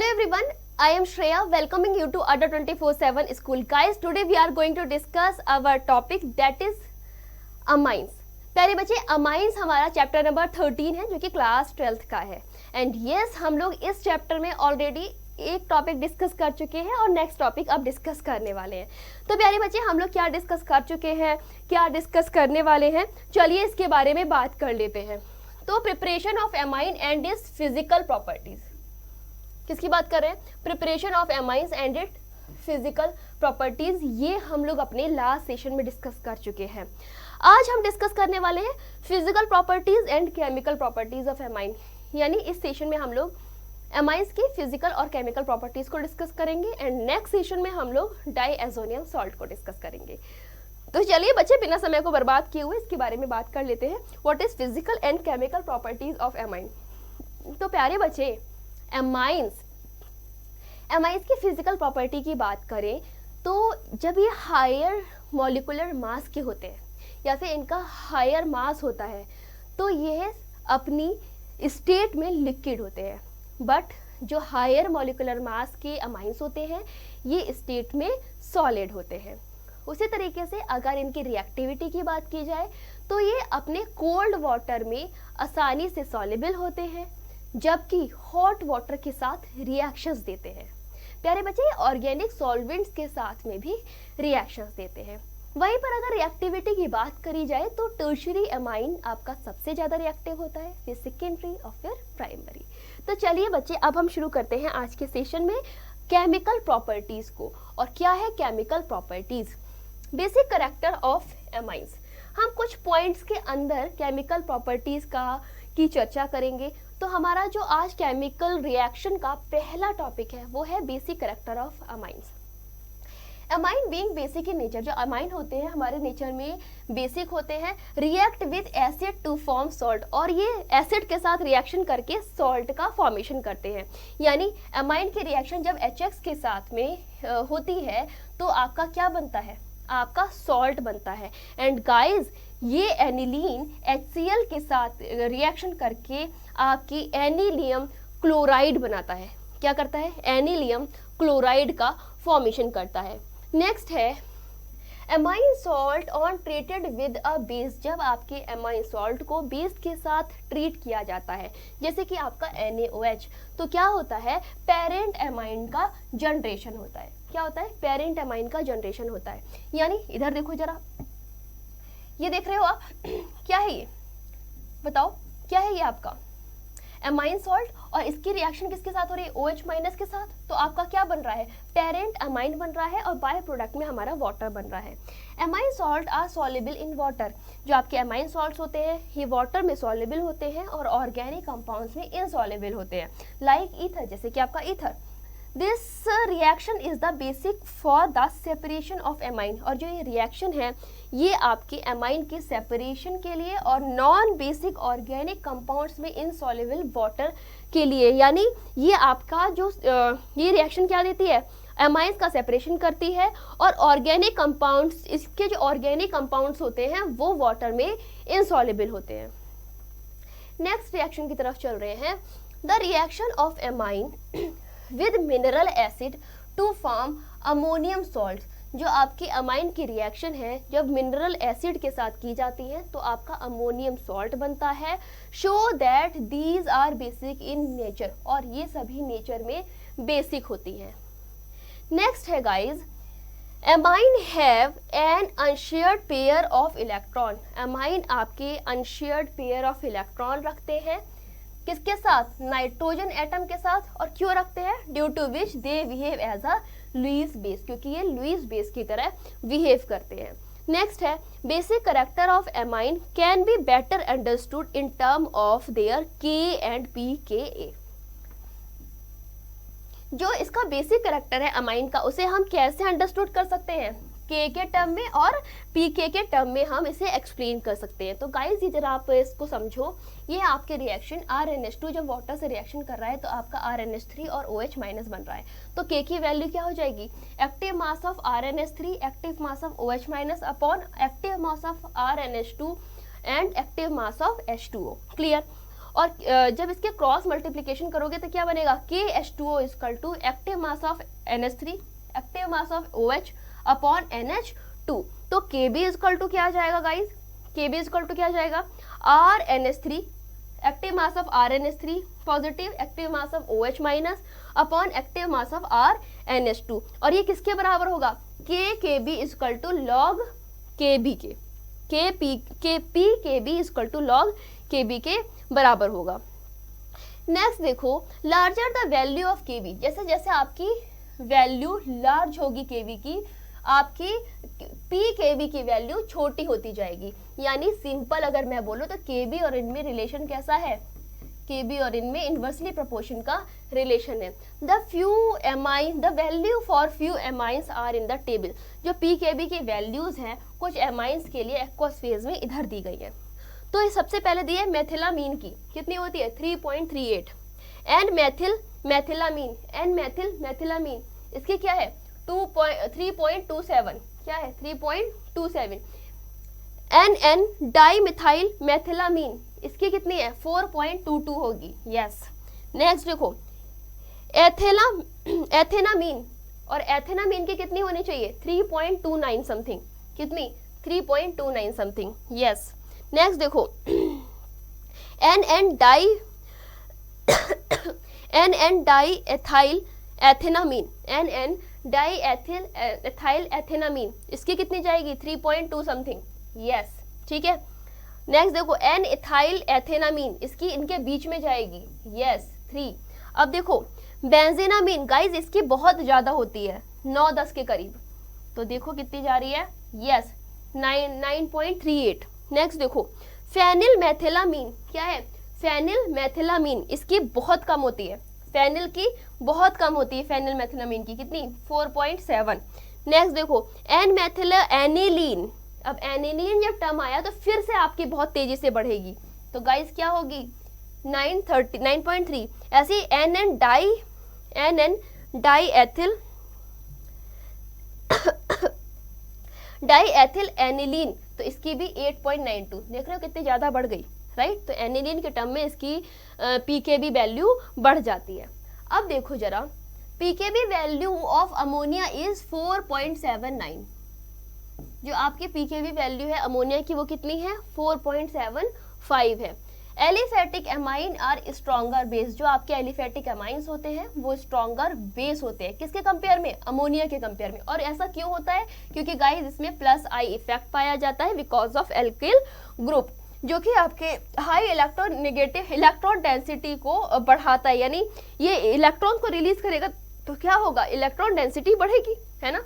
Hello everyone, I am Shreya welcoming you to Adda 24/7 School. Guys, today we are going to discuss our topic that is amines. प्यारे बच्चे, amines हमारा chapter number 13 है जो कि class 12th का है. And yes, हम लोग इस चैप्टर में ऑलरेडी एक टॉपिक डिस्कस कर चुके हैं और नेक्स्ट टॉपिक अब डिस्कस करने वाले हैं. तो प्यारे बच्चे, हम लोग क्या डिस्कस कर चुके हैं, क्या डिस्कस करने वाले हैं, चलिए इसके बारे में बात कर लेते हैं. तो preparation of amine and it's physical properties. किसकी बात कर रहे हैं? Preparation of amines and it physical properties. ये हम लोग अपने लास्ट सेशन में डिस्कस कर चुके हैं. आज हम डिस्कस करने वाले हैं physical properties and chemical properties of amine. यानी इस सेशन में हम लोग एमाइंस की फिजिकल और केमिकल प्रॉपर्टीज को डिस्कस करेंगे एंड नेक्स्ट सेशन में हम लोग डाईएजोनियम सॉल्ट को डिस्कस करेंगे. तो चलिए बच्चे, बिना समय को बर्बाद किए हुए इसके बारे में बात कर लेते हैं. What is physical and chemical properties of amine. तो प्यारे बच्चे, एमाइंस की फिजिकल प्रॉपर्टी की बात करें तो जब ये हायर मॉलिक्यूलर मास के होते हैं या फिर इनका हायर मास होता है तो ये अपनी स्टेट में लिक्विड होते हैं. बट जो हायर मॉलिक्यूलर मास के अमाइंस होते हैं ये स्टेट में सॉलिड होते हैं. उसी तरीके से अगर इनकी रिएक्टिविटी की बात की जाए तो ये अपने कोल्ड वाटर में आसानी से सॉल्युबल होते हैं जबकि हॉट वाटर के साथ रिएक्शंस देते हैं. प्यारे बच्चे, ऑर्गेनिक सॉल्वेंट्स के साथ में भी रिएक्शंस देते हैं. वहीं पर अगर रिएक्टिविटी की बात करी जाए तो टर्शियरी एमाइन आपका सबसे ज़्यादा रिएक्टिव होता है, फिर सेकेंडरी और फिर प्राइमरी. तो चलिए बच्चे, अब हम शुरू करते हैं आज के सेशन में केमिकल प्रॉपर्टीज़ को. और क्या है chemical properties? Basic character of amines. हम कुछ पॉइंट्स के अंदर केमिकल प्रॉपर्टीज़ की चर्चा करेंगे. तो हमारा जो आज केमिकल रिएक्शन का पहला टॉपिक है वो है basic character of amines. Amine being basic in nature. जो अमाइन होते हैं हमारे नेचर में बेसिक होते हैं. React with acid to form salt. और ये एसिड के साथ रिएक्शन करके सॉल्ट का फॉर्मेशन करते हैं. यानी अमाइन की रिएक्शन जब HX के साथ में होती है तो आपका क्या बनता है? आपका सॉल्ट बनता है. एंड गाइज, ये एनिलीन HCl के साथ रिएक्शन करके आपकी एनिलियम क्लोराइड बनाता है. क्या करता है? एनिलियम क्लोराइड का फॉर्मेशन करता है. नेक्स्ट है amine salt on treated with a base. जब आपके एमाइन सॉल्ट को बेस के साथ ट्रीट किया जाता है जैसे कि आपका NaOH, तो क्या होता है? पेरेंट एमाइन का जनरेशन होता है. क्या होता है? पेरेंट एमाइन का जनरेशन होता है. यानी इधर देखो जरा, ये देख रहे हो आप, क्या है ये? बताओ क्या है ये? आपका एमाइन सॉल्ट. और इसकी रिएक्शन किसके साथ हो रही है? OH माइनस के साथ. तो आपका क्या बन रहा है? पेरेंट अमाइन बन रहा है और बाय प्रोडक्ट में हमारा वाटर बन रहा है. Amine salt are soluble in water. जो आपके एमाइन सॉल्ट्स होते हैं ये वाटर में सॉल्युबल होते हैं और ऑर्गेनिक कंपाउंड्स में इनसॉल्युबल होते हैं, लाइक ईथर, जैसे कि आपका ether. This reaction is the basic for the separation of amine. और जो ये रिएक्शन है ये आपके एमाइन के सेपरेशन के लिए और नॉन बेसिक ऑर्गेनिक कंपाउंड्स में इनसॉल्युबल वाटर के लिए. यानी ये आपका जो ये रिएक्शन क्या देती है? एमाइंस का सेपरेशन करती है और ऑर्गेनिक कंपाउंड्स, इसके जो ऑर्गेनिक कंपाउंड्स होते हैं वो वाटर में इनसॉल्युबल होते हैं. नेक्स्ट रिएक्शन की तरफ चल रहे हैं. The reaction of amine with mineral acid to form ammonium salt. जो आपकी अमाइन की रिएक्शन है जब मिनरल एसिड के साथ की जाती है तो आपका अमोनियम सॉल्ट बनता है. Show that these are basic in nature. और ये सभी नेचर में बेसिक होती हैं. नेक्स्ट है guys, amine have an unshared pair of electron. Amine आपके अनशेयर्ड पेयर ऑफ इलेक्ट्रॉन रखते हैं. किसके साथ? नाइट्रोजन एटम के साथ. और क्यों रखते हैं? Due to which they behave as a Lewis base. क्योंकि ये लुईस बेस की तरह बिहेव करते हैं. नेक्स्ट है basic character of amine can be better understood in term of their K and pKa. जो इसका बेसिक कैरेक्टर है अमाइन का उसे हम कैसे अंडरस्टूड कर सकते हैं? K के टर्म में और PK के टर्म में हम इसे एक्सप्लेन कर सकते हैं. तो गाइस, ये जरा आप इसको समझो. ये आपके रिएक्शन RNH2 जब वाटर से रिएक्शन कर रहा है तो आपका RNH3 और OH माइनस बन रहा है. तो K की वैल्यू क्या हो जाएगी? Active mass of RNH3 active mass of OH minus upon active mass of RNH2 and active mass of H2O. Clear? और जब इसके क्रॉस मल्टीप्लीकेशन करोगे तो क्या बनेगा, KH2O equal to active mass of NH3 active mass of OH upon NH2। तो KB equal to क्या आ जाएगा गाइज, KB इक्वल टू क्या आ जाएगा, RNH3 active mass of RNH3 positive active mass of OH minus upon active mass of RNH2। और ये किसके बराबर होगा, KKB equal to log KB के, KPKB equal to log KB के बराबर होगा। नेक्स्ट देखो, larger the value of KB, जैसे जैसे आपकी वैल्यू लार्ज होगी KB की, आपकी PKB की वैल्यू छोटी होती जाएगी। यानी सिंपल अगर मैं बोलूँ तो KB और इनमें रिलेशन कैसा है, KB और इनमें इन्वर्सली प्रोपोर्शन का रिलेशन है। The value for few amines are in the table, जो PKB की वैल्यूज हैं कुछ एमाइंस के लिए एक्वस फेज में इधर दी गई है। तो ये सबसे पहले दी है मेथिलामीन की, कितनी होती है 3.38, एंड मेथिलामीन इसकी क्या है 3.27, क्या है 3.27। NN डाइमिथाइल मेथिलामीन इसकी कितनी है 4.22 होगी, यस। नेक्स्ट देखो एथेनामीन, और एथेनामीन की कितनी होनी चाहिए 3.29 समथिंग, कितनी 3.29 समथिंग, यस। नेक्स्ट देखो NN डाइएथाइल एथेनामीन, NN डाइएथिल एथाइल एथेनामीन इसकी कितनी जाएगी 3.2 समथिंग, यस, ठीक है। नेक्स्ट देखो N इथाइल एथेनामीन इसकी इनके बीच में जाएगी, यस 3। अब देखो बेंजीनामीन गाइज इसकी बहुत ज्यादा होती है 9-10 के करीब, तो देखो कितनी जा रही है, यस 9.38। नेक्स्ट देखो फेनिल मेथिलामीन, क्या है फेनिल मेथिलामीन इसकी बहुत कम होती है, फेनिल की बहुत कम होती है, फेनिल मेथिलामीन की कितनी 4.7। नेक्स्ट देखो एन मेथिल एनिलीन, अब एनिलीन जब टर्म आया तो फिर से आपकी बहुत तेजी से बढ़ेगी, तो गाइस क्या होगी 9.3। ऐसी एन डाइएथिल एनिलीन, तो इसकी भी 8.92, देख रहे हो कितनी ज्यादा बढ़ गई, राइट। तो एनिलीन के टर्म में इसकी PKB वैल्यू बढ़ जाती है। अब देखो जरा PKB value of ammonia is 4.79, जो आपकी PKB वैल्यू है अमोनिया की वो कितनी है 4.75 है। Aliphatic amine are stronger base, जो आपके एलिफेटिक एमाइंस होते हैं वो स्ट्रॉन्गर बेस होते हैं, किसके कंपेयर में, अमोनिया के कंपेयर में। और ऐसा क्यों होता है, क्योंकि गाइस इसमें +I इफेक्ट पाया जाता है बिकॉज ऑफ एल्किल ग्रुप, जो कि आपके हाई इलेक्ट्रोनेगेटिव इलेक्ट्रॉन डेंसिटी को बढ़ाता है, यानी ये इलेक्ट्रॉन को रिलीज करेगा तो क्या होगा, इलेक्ट्रॉन डेंसिटी बढ़ेगी, है ना।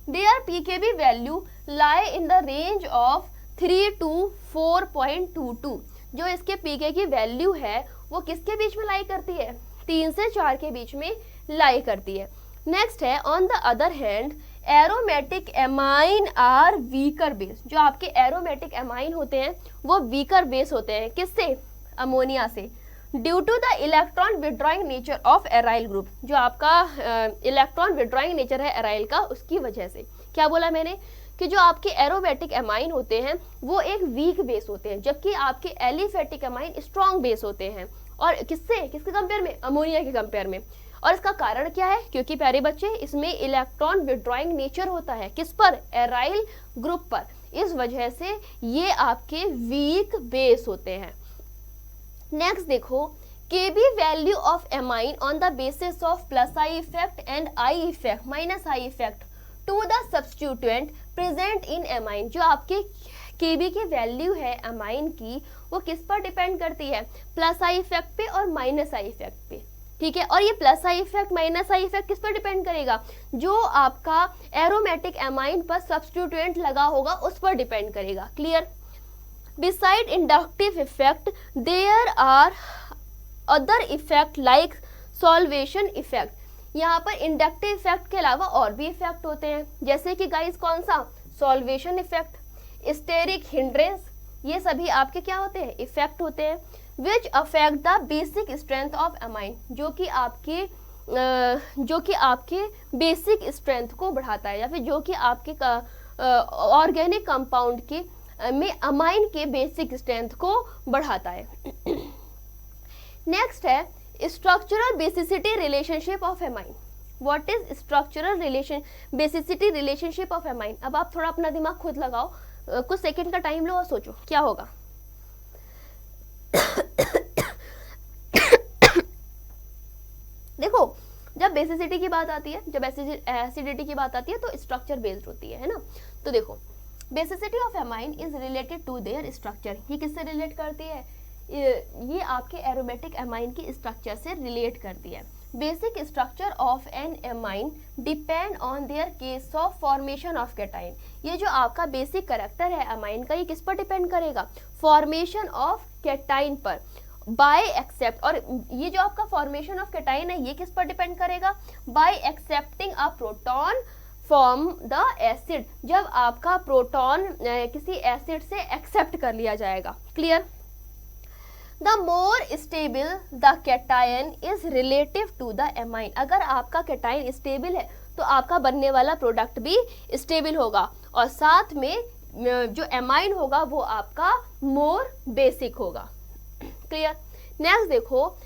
Their PKB value lie in the range of 3 to 4.22, जो इसके PK की वैल्यू है वो किसके बीच में लाई करती है, 3 से 4 के बीच में लाई करती है। नेक्स्ट है on the other hand aromatic amine are weaker base, जो आपके एरोमेटिक एमाइन होते हैं वो वीकर बेस होते हैं, किससे, अमोनिया से, due to the electron withdrawing nature of aryl group, जो आपका इलेक्ट्रॉन विड्रॉइंग नेचर है एराइल का, उसकी वजह से। क्या बोला मैंने कि जो आपके एरोमेटिक एमाइन होते हैं वो एक वीक बेस होते हैं, जबकि आपके एलिफेटिक एमाइन स्ट्रॉन्ग बेस होते हैं, और किससे, किसके कंपेयर में, अमोनिया के कंपेयर में। और इसका कारण क्या है, क्योंकि प्यारे बच्चे इसमें इलेक्ट्रॉन विड्रॉइंग नेचर होता है, किस पर, एराइल ग्रुप पर, इस वजह से ये आपके वीक बेस होते हैं। नेक्स्ट देखो KB value of amine on the basis of +I effect and I effect -I effect to the substituent present in amine, जो आपके KB की वैल्यू है एमाइन की वो किस पर डिपेंड करती है, +I इफेक्ट पे और -I इफेक्ट पे, ठीक है। और ये +I इफेक्ट -I इफेक्ट किस पर डिपेंड करेगा, जो आपका एरोमेटिक एमाइन पर सब्स्टिट्यूएंट लगा होगा उस पर डिपेंड करेगा, clear. Beside inductive effect there are other effect like solvation effect, यहाँ पर इंडक्टिव इफेक्ट के अलावा और भी इफेक्ट होते हैं, जैसे कि गाइस कौन सा, सॉल्वेशन इफेक्ट, स्टेरिक हिंड्रेंस, ये सभी आपके क्या होते हैं, इफेक्ट होते हैं, which affect the basic strength of amine, जो कि आपके बेसिक स्ट्रेंथ को बढ़ाता है, या फिर जो कि आपके ऑर्गेनिक कंपाउंड के में अमाइन के बेसिक स्ट्रेंथ को बढ़ाता है। नेक्स्ट है structural basicity relationship of amine. What is structural basicity relationship of amine. अब आप थोड़ा अपना दिमाग खुद लगाओ, कुछ सेकंड का टाइम लो और सोचो क्या होगा। देखो, जब बेसिसिटी की बात आती है, जब एसिडिटी की बात आती है तो स्ट्रक्चर बेस्ड होती है ना। तो देखो, basicity of amine is related to their structure. ये किससे रिलेट करती है? ये आपके एरोमेटिक एमाइन की स्ट्रक्चर से रिलेट करती है। Basic structure of an amine depend on their case of formation of cation. ये जो आपका बेसिक कैरेक्टर है एमाइन का, ये किस पर डिपेंड करेगा? फॉर्मेशन ऑफ कैटाइन पर, बाय एक्सेप्ट। और ये जो आपका फॉर्मेशन ऑफ कैटाइन है ये किस पर डिपेंड करेगा? Bye accepting a proton from the acid. जब आपका प्रोटॉन किसी एसिड से एक्सेप्ट कर लिया जाएगा। Clear? The more stable the cation is relative to the amine. अगर आपका कैटायन स्टेबल है तो आपका बनने वाला प्रोडक्ट भी स्टेबल होगा, और साथ में जो एमाइन होगा वो आपका मोर बेसिक होगा। क्लियर? नेक्स्ट देखो,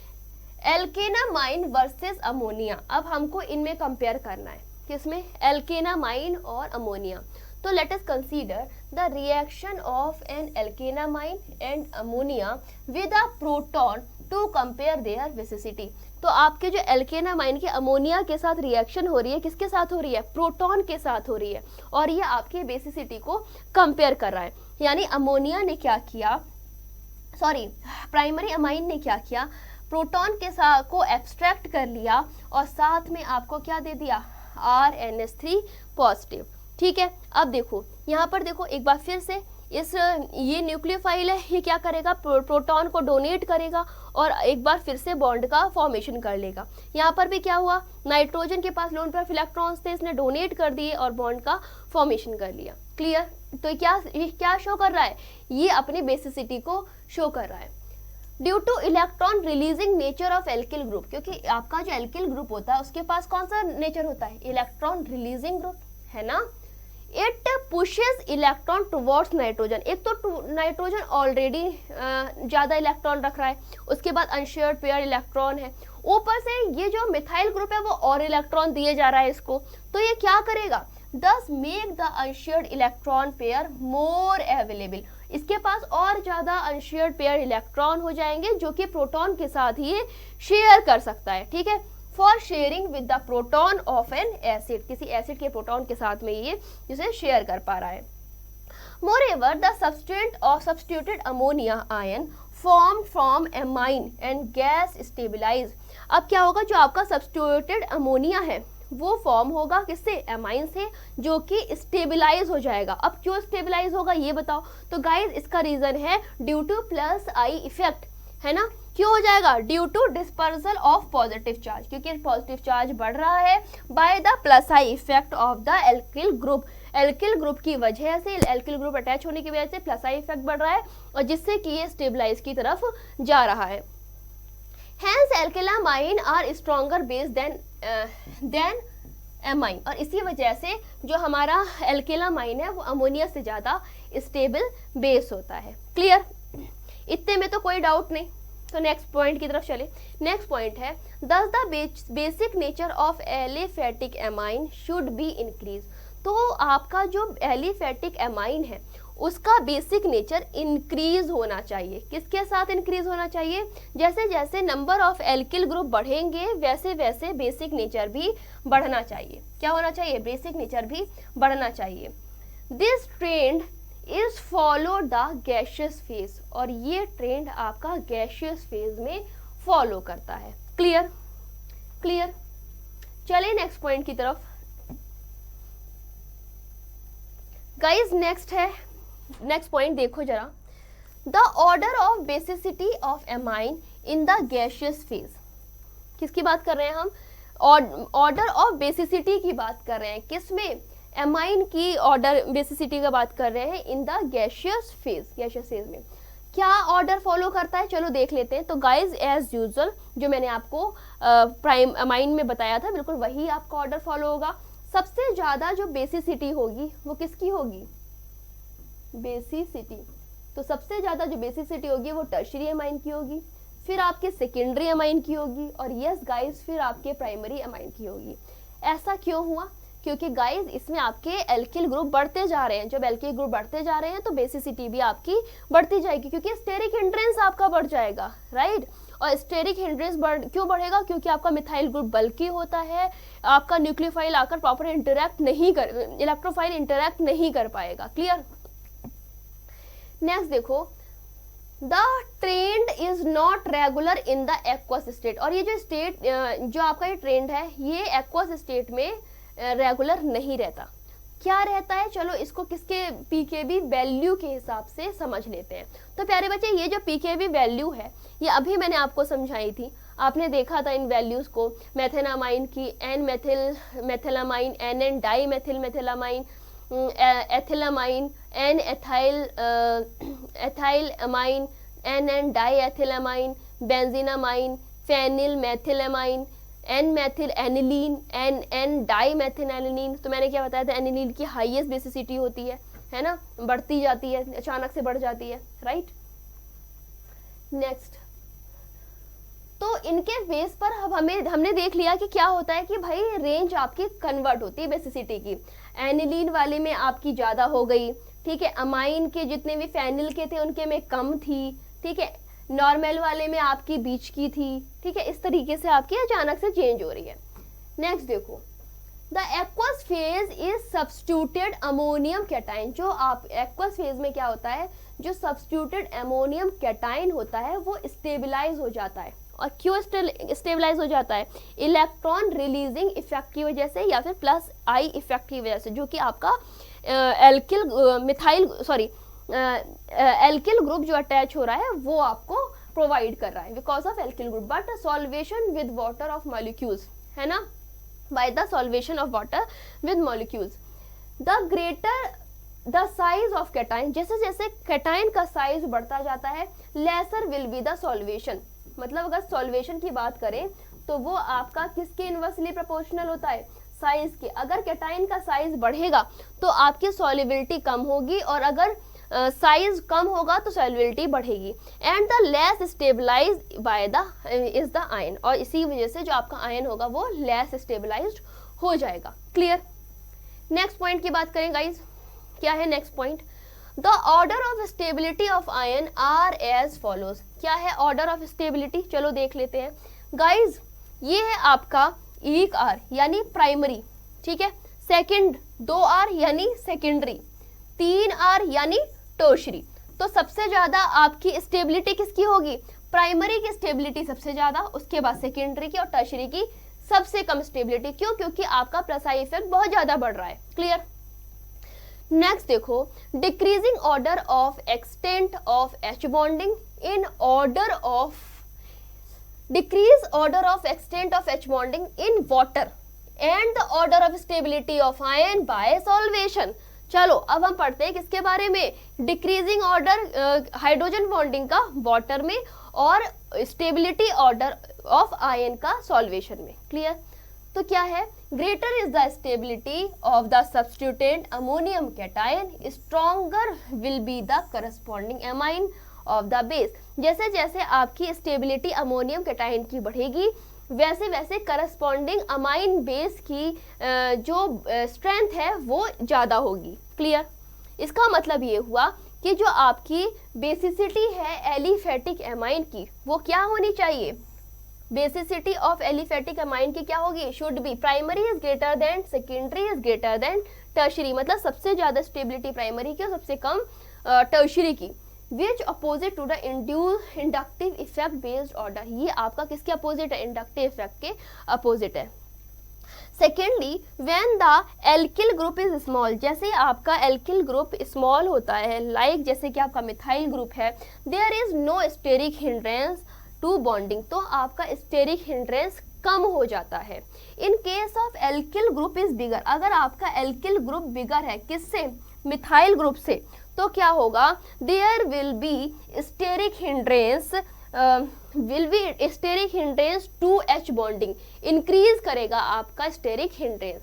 एल्केनामाइन वर्सेस अमोनिया। अब हमको इनमें कंपेयर करना है, किसमें? एल्केनामाइन और अमोनिया। तो let us consider the reaction of an alkanamine and ammonia with a proton to compare their basicity. तो आपके जो एल्केनामाइन के अमोनिया के साथ रिएक्शन हो रही है, किसके साथ हो रही है? प्रोटॉन के साथ हो रही है, और ये आपके बेसिसिटी को कंपेयर कर रहा है। यानी अमोनिया ने क्या किया, सॉरी प्राइमरी अमाइन ने क्या किया, प्रोटॉन के साथ को एब्स्ट्रैक्ट कर लिया और साथ में आपको क्या दे दिया? RNH3 positive. ठीक है, अब देखो यहाँ पर देखो एक बार फिर से, ये न्यूक्लियोफाइल है, ये क्या करेगा? प्रोटॉन को डोनेट करेगा और एक बार फिर से बॉन्ड का फॉर्मेशन कर लेगा। यहाँ पर भी क्या हुआ? नाइट्रोजन के पास लोन पेयर इलेक्ट्रॉन्स थे, इसने डोनेट कर दिए और बॉन्ड का फॉर्मेशन कर लिया। क्लियर? तो ये क्या शो कर रहा है? ये अपनी बेसिसिटी को शो कर रहा है। Due two electron releasing nature of alkyl group, क्योंकि आपका जो एल्किल ग्रुप होता है उसके पास कौन सा नेचर होता है? इलेक्ट्रॉन रिलीजिंग ग्रुप, है ना। It pushes electron towards nitrogen. एक तो नाइट्रोजन ऑलरेडी ज़्यादा इलेक्ट्रॉन रख रहा है, उसके बाद अनशेयर्ड पेयर इलेक्ट्रॉन है, ऊपर से ये जो मिथाइल ग्रुप है वो और इलेक्ट्रॉन दिए जा रहा है इसको, तो ये क्या करेगा? दस make the unshared electron pair more available. इसके पास और ज़्यादा अनशेयर्ड पेयर इलेक्ट्रॉन हो जाएंगे जो कि प्रोटॉन के साथ ही शेयर कर सकता है। ठीक है, for sharing with the proton of N acid, किसी एसिड के प्रोटॉन के साथ में ये जिसे शेयर कर पा रहा है। Moreover the substituted ammonia ion formed from amine and gas stabilize। अब क्या होगा? जो आपका सब्स्टिट्यूटेड अमोनिया है वो फॉर्म होगा किससे? एमाइन से, जो कि स्टेबलाइज हो जाएगा। अब क्यों स्टेबलाइज होगा ये बताओ। तो गाइज इसका रीजन है due to plus I effect, है ना। क्यों हो जाएगा? Due to dispersal of positive charge, क्योंकि पॉजिटिव चार्ज बढ़ रहा है by the plus I effect of the alkyl group. Alkyl group की वजह से, एल्किल ग्रुप अटैच होने की वजह से प्लस आई इफेक्ट बढ़ रहा है, और जिससे कि ये स्टेबलाइज की तरफ जा रहा है। Hence alkylamine are stronger base than amine, और इसी वजह से जो हमारा एल्केलामाइन है वो अमोनिया से ज़्यादा स्टेबल बेस होता है। क्लियर? इतने में तो कोई डाउट नहीं। तो नेक्स्ट पॉइंट की तरफ चले। नेक्स्ट पॉइंट है दस the basic nature of aliphatic amine should be increase. तो आपका जो एलिफेटिक एमाइन है उसका बेसिक नेचर इंक्रीज होना चाहिए। किसके साथ इंक्रीज होना चाहिए? जैसे जैसे नंबर ऑफ एल्किल ग्रुप बढ़ेंगे वैसे वैसे बेसिक नेचर भी बढ़ना चाहिए। क्या होना चाहिए? बेसिक नेचर भी बढ़ना चाहिए। This trend is follow the gaseous phase, और ये ट्रेंड आपका गैशियस फेज में फॉलो करता है। क्लियर? क्लियर? चलिए नेक्स्ट पॉइंट की तरफ। गाइज नेक्स्ट पॉइंट देखो जरा। The order of basicity of amine in the gaseous phase. किसकी बात कर रहे हैं हम? ऑर्डर ऑफ बेसिसिटी की बात कर रहे हैं। किसमें? एमाइन की ऑर्डर बेसिसिटी का बात कर रहे हैं in the gaseous phase. Gaseous phase में क्या ऑर्डर फॉलो करता है? चलो देख लेते हैं। तो गाइज एज यूजुअल जो मैंने आपको प्राइम एमाइन में बताया था बिल्कुल वही आपका ऑर्डर फॉलो होगा। सबसे ज़्यादा जो बेसिसिटी होगी वो किसकी होगी? बेसिसिटी। तो सबसे ज़्यादा जो बेसिसिटी होगी वो टर्शियरी एमाइन की होगी। फिर आपके सेकेंडरी अमाइन की होगी, और यस गाइज फिर आपके प्राइमरी अमाइन की होगी। ऐसा क्यों हुआ? क्योंकि गाइज इसमें आपके एल्किल ग्रुप बढ़ते जा रहे हैं। जब एल्किल ग्रुप बढ़ते जा रहे हैं तो बेसिसिटी भी आपकी बढ़ती जाएगी, क्योंकि स्टेरिक हिंड्रेंस आपका बढ़ जाएगा, राइट। और स्टेरिक हिंड्रेंस क्यों बढ़ेगा? क्योंकि आपका मिथाइल ग्रुप बल्की होता है, आपका न्यूक्लियोफाइल आकर प्रॉपर इलेक्ट्रोफाइल इंटरैक्ट नहीं कर पाएगा। क्लियर? नेक्स्ट देखो, the trend is not regular in the aqueous state. और ये जो स्टेट जो आपका ये ट्रेंड है, ये एक्वस स्टेट में रेगुलर नहीं रहता। क्या रहता है? चलो इसको किसके पीकेबी वैल्यू के हिसाब से समझ लेते हैं। तो प्यारे बच्चे, ये जो पीकेबी वैल्यू है ये अभी मैंने आपको समझाई थी, आपने देखा था इन वैल्यूज को, मेथेनामाइन की N methylamine, N dimethylamine, ethylamine, N ethyl amine, N diethylamine, benzenamine, phenyl methylamine, N methyl aniline, N dimethyl. तो मैंने क्या बताया था, एनिलीन की हाईएस्ट बेसिसिटी होती है ना, बढ़ती जाती है, अचानक से बढ़ जाती है, राइट। नेक्स्ट, तो इनके बेस पर अब हमने देख लिया कि क्या होता है कि भाई रेंज आपकी कन्वर्ट होती है बेसिसिटी की। एनिलीन वाले में आपकी ज़्यादा हो गई, ठीक है, अमाइन के जितने भी फेनिल के थे उनके में कम थी, ठीक है, नॉर्मल वाले में आपकी बीच की थी, ठीक है। इस तरीके से आपकी अचानक से चेंज हो रही है। नेक्स्ट देखो, the aqueous phase is substituted ammonium cation. जो आप एक्वस फेज में क्या होता है, जो सब्स्टिट्यूटेड अमोनियम कैटाइन होता है वो स्टेबलाइज हो जाता है। और क्यों स्टेबलाइज हो जाता है? इलेक्ट्रॉन रिलीजिंग इफेक्ट की वजह से या फिर प्लस आई इफेक्ट की वजह से, जो कि आपका एल्किल ग्रुप जो अटैच हो रहा है वो आपको प्रोवाइड कर रहा है because of alkyl group. But solvation with water of molecules, है ना, by the solvation of water with molecules. The greater the size of cation, जैसे जैसे कैटाइन का साइज बढ़ता जाता है, laser will be the solvation. मतलब अगर सॉल्वेशन की बात करें तो वो आपका किसके इनवर्सली प्रोपोर्शनल होता है? साइज के। अगर कैटाइन का साइज बढ़ेगा तो आपकी सॉल्युबिलिटी कम होगी, और अगर साइज कम होगा तो सॉल्युबिलिटी बढ़ेगी। And the less stabilize by the is the ion, और इसी वजह से जो आपका आयन होगा वो लेस स्टेबलाइज्ड हो जाएगा। क्लियर? नेक्स्ट पॉइंट की बात करें गाइज, क्या है next point? The order of stability of ion are as follows. क्या है ऑर्डर ऑफ स्टेबिलिटी? चलो देख लेते हैं गाइज। ये है आपका 1 आर यानी प्राइमरी, ठीक है, सेकंड 2 आर यानी सेकेंडरी, 3 आर यानी टर्शियरी। तो सबसे ज्यादा आपकी स्टेबिलिटी किसकी होगी? प्राइमरी की स्टेबिलिटी सबसे ज्यादा, उसके बाद सेकेंडरी की और टर्शियरी की सबसे कम स्टेबिलिटी। क्यों? क्योंकि आपका प्लस आई इफेक्ट बहुत ज्यादा बढ़ रहा है। क्लियर? नेक्स्ट देखो, decreasing order of extent of H bonding in order of decrease order of extent of H bonding in water and the order of stability of ion by solvation. चलो अब हम पढ़ते हैं किसके बारे में? डिक्रीजिंग ऑर्डर हाइड्रोजन बॉन्डिंग का water में और स्टेबिलिटी ऑर्डर ऑफ आयन का सॉल्वेशन में। क्लियर? तो क्या है? Greater is the stability of the substituted ammonium cation, stronger will be the corresponding amine of the base. जैसे जैसे आपकी स्टेबिलिटी अमोनियम कैटायन की बढ़ेगी वैसे वैसे करस्पॉन्डिंग अमाइन बेस की जो स्ट्रेंथ है वो ज़्यादा होगी। क्लियर? इसका मतलब ये हुआ कि जो आपकी बेसिसिटी है एलिफेटिक एमाइन की वो क्या होनी चाहिए? बेसिसिटी ऑफ एलिफेटिक अमाइन की क्या होगी? Should be primary is greater then, secondary is greater then tertiary. मतलब सबसे ज्यादा स्टेबिलिटी प्राइमरी की और सबसे कम टर्शियरी की। Which opposite to the inductive effect based order. ये आपका किसके अपोजिट है? इंडक्टिव इफेक्ट के अपोजिट है। Secondly, when the alkyl group is small, जैसे आपका एल्किल ग्रुप स्मॉल होता है, लाइक जैसे कि आपका मिथाइल ग्रुप है, there is no steric hindrance to bonding, तो आपका स्टेरिक हिंड्रेंस कम हो जाता है। In case of alkyl group is bigger, अगर आपका एल्किल ग्रुप बिगर है किससे? मिथाइल ग्रुप से, तो क्या होगा? There will be steric hindrance to H bonding, increase करेगा आपका steric hindrance.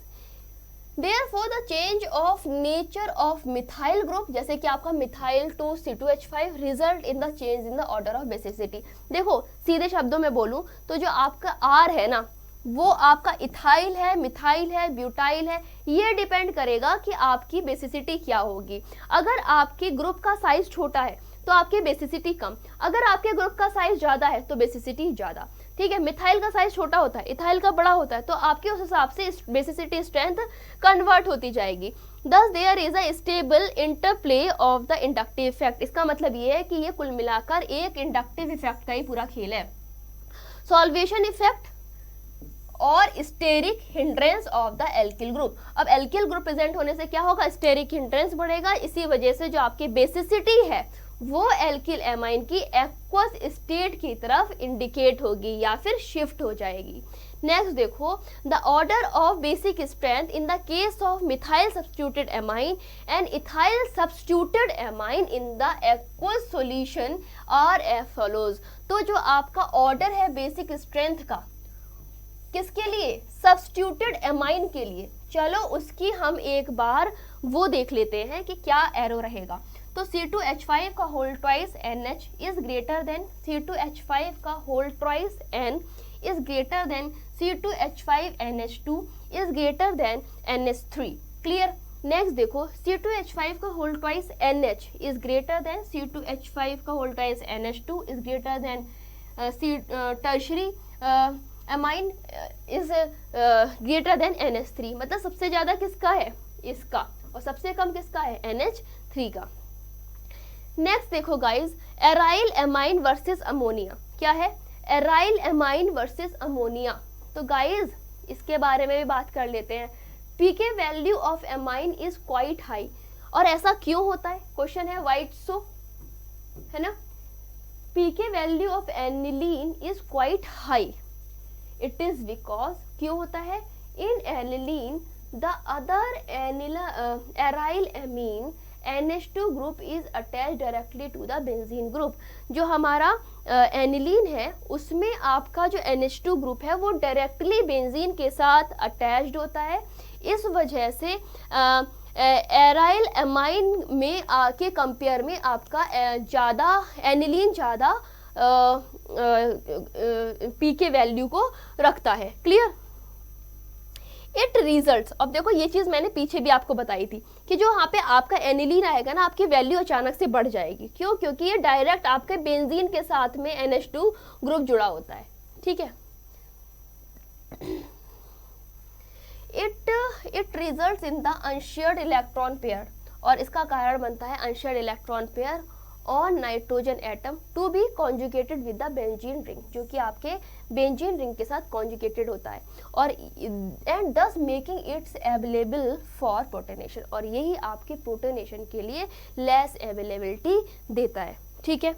Therefore, the change of nature of methyl group, जैसे कि आपका methyl to C2H5 result in the change in the order of basicity। देखो सीधे शब्दों में बोलूं तो जो आपका R है ना, वो आपका इथाइल है, मिथाइल है, ब्यूटाइल है, ये डिपेंड करेगा कि आपकी बेसिसिटी क्या होगी। अगर आपके ग्रुप का साइज छोटा है तो आपकी बेसिसिटी कम, अगर आपके ग्रुप का साइज ज़्यादा है तो बेसिसिटी ज़्यादा। ठीक है, मिथाइल का साइज छोटा होता है, इथाइल का बड़ा होता है, तो आपके उस हिसाब से बेसिसिटी स्ट्रेंथ कन्वर्ट होती जाएगी। Thus there is a stable interplay of the inductive effect। इसका मतलब ये है कि ये कुल मिलाकर एक इंडक्टिव इफेक्ट का ही पूरा खेल है। सॉल्वेशन इफेक्ट और steric hindrance of the alkyl group. अब एल्किल ग्रुप प्रेजेंट होने से क्या होगा, स्टेरिक हिंड्रेंस बढ़ेगा, इसी वजह से जो आपकी बेसिसिटी है वो एल्किल एमाइन की एक्वस स्टेट की तरफ इंडिकेट होगी या फिर शिफ्ट हो जाएगी। नेक्स्ट देखो, the order of basic strength in the case of methyl substituted amine and ethyl substituted amine in the aqueous solution R F follows. तो जो आपका ऑर्डर है बेसिक स्ट्रेंथ का, किसके लिए, सब्स्टिट्यूटेड एमाइन के लिए, चलो उसकी हम एक बार वो देख लेते हैं कि क्या एरो रहेगा। तो C2H5 का whole twice NH is greater than C2H5 का whole twice N is greater than C2H5NH2 is greater than NH3। Clear. Next देखो, C2H5 का whole twice NH is greater than C2H5 का whole twice NH2 is greater than tertiary amine is greater than NH3। मतलब सबसे ज्यादा किसका है, इसका, और सबसे कम किसका है, NH3 का। नेक्स्ट देखो guys, aryl amine versus ammonia. क्या है, एराइल एमाइन वर्सेस अमोनिया। तो गाइज इसके बारे में भी बात कर लेते हैं। PK value of amine is quite high, और ऐसा क्यों होता है, क्वेश्चन है वाइट सो, है ना। PK value of aniline is quite high, it is because, क्यों होता है, in aniline the other aryl amine NH2 group is attach directly to the benzene group. जो हमारा एनिलीन है उसमें आपका जो NH2 ग्रुप है वो डायरेक्टली बेंजीन के साथ अटैच्ड होता है। इस वजह से एराइल एमाइन में के कंपेयर में आपका ज़्यादा एनिलीन ज़्यादा पीके वैल्यू को रखता है। क्लियर। इट रिजल्ट्स, अब देखो ये चीज़ मैंने पीछे भी आपको बताई थी कि जो यहाँ पे आपका एनिलीन आएगा ना, आपकी वैल्यू अचानक से बढ़ जाएगी। क्यों, क्योंकि ये डायरेक्ट आपके बेंजीन के साथ में NH2 ग्रुप जुड़ा होता है। ठीक है। It results in the unshared electron pair, और इसका कारण बनता है unshared electron pair on nitrogen atom to be conjugated with the benzene ring, जो कि आपके बेंजीन रिंग के साथ कॉन्जुगेटेड होता है, और एंड दस making it's available for protonation, और यही आपके प्रोटोनेशन के लिए लेस अवेलेबिलिटी देता है। ठीक है।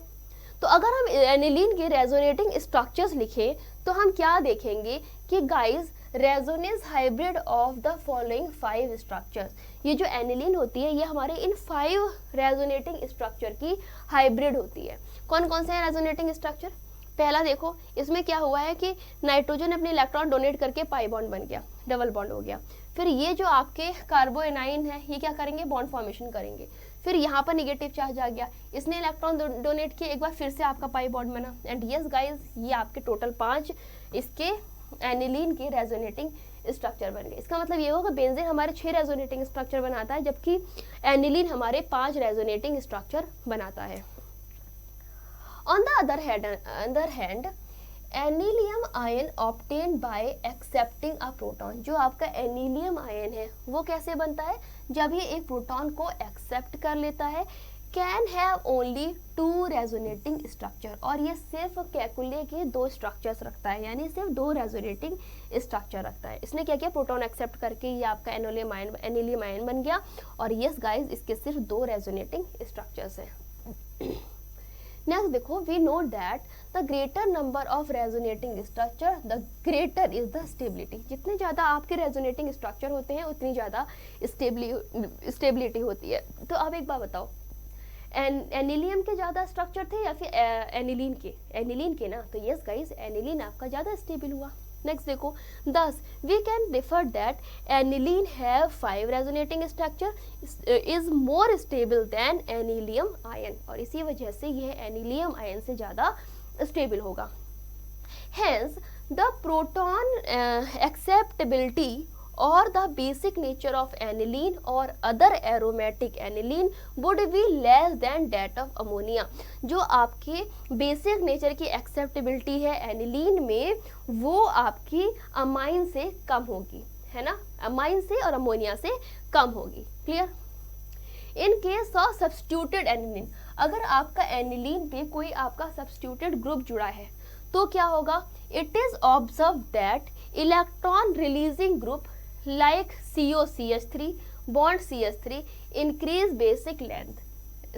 तो अगर हम एनिलीन के रेजोनेटिंग स्ट्रक्चर्स लिखें तो हम क्या देखेंगे कि guys resonance hybrid of the following 5 structures, ये जो एनिलीन होती है ये हमारे इन 5 रेजोनेटिंग स्ट्रक्चर की हाइब्रिड होती है। कौन कौन से हैं रेजोनेटिंग स्ट्रक्चर? पहला देखो, इसमें क्या हुआ है कि नाइट्रोजन अपने इलेक्ट्रॉन डोनेट करके पाई बॉन्ड बन गया, डबल बॉन्ड हो गया। फिर ये जो आपके कार्बोएनाइन है ये क्या करेंगे, बॉन्ड फॉर्मेशन करेंगे। फिर यहाँ पर नेगेटिव चार्ज आ गया, इसने इलेक्ट्रॉन डोनेट किया, एक बार फिर से आपका पाई बॉन्ड बना। एंड यस गाइज, ये आपके टोटल 5 इसके एनिलीन के रेजोनेटिंग स्ट्रक्चर बन गए। इसका मतलब ये होगा बेंजीन हमारे 6 रेजोनेटिंग स्ट्रक्चर बनाता है, जबकि एनिलीन हमारे 5 रेजोनेटिंग स्ट्रक्चर बनाता है। On the other hand, anilium ion obtained by accepting a proton, जो आपका एनीलियम आयन है वो कैसे बनता है, जब ये एक प्रोटॉन को एक्सेप्ट कर लेता है। Can have only 2 resonating structure, और ये सिर्फ कैकुले के 2 स्ट्रक्चर्स रखता है, यानी सिर्फ 2 रेजोनेटिंग स्ट्रक्चर रखता है। इसने क्या किया, प्रोटॉन एक्सेप्ट करके ये आपका एनीलियम आयन बन गया। और यस गाइज, इसके सिर्फ 2 रेजोनेटिंग स्ट्रक्चर्स हैं। नेक्स्ट देखो, we know that the greater number of resonating structure the greater is the stability. जितने ज़्यादा आपके रेजोनेटिंग स्ट्रक्चर होते हैं उतनी ज़्यादा स्टेबिलिटी होती है। तो अब एक बात बताओ, एनिलियम के ज़्यादा स्ट्रक्चर थे या फिर एनिलीन के ना? तो यस गाइस, एनिलीन आपका ज़्यादा स्टेबल हुआ। नेक्स्ट देखो, thus we can refer that aniline have 5 resonating structure is more stable than anilium ion, और इसी वजह से यह एनिलियम आयन से ज़्यादा स्टेबल होगा. Hence the proton acceptability or the basic nature of aniline or other aromatic aniline would be less than that of ammonia. जो आपके बेसिक नेचर की एक्सेप्टेबिलिटी है एनिलीन में, वो आपकी अमाइन से कम होगी, है ना, अमाइन से और अमोनिया से कम होगी. Clear? In case of substituted aniline, अगर आपका एनिलीन पे कोई आपका सब्स्टिट्यूटेड ग्रुप जुड़ा है तो क्या होगा? It is observe that electron releasing group like COCH3 bond CH3 increase basic length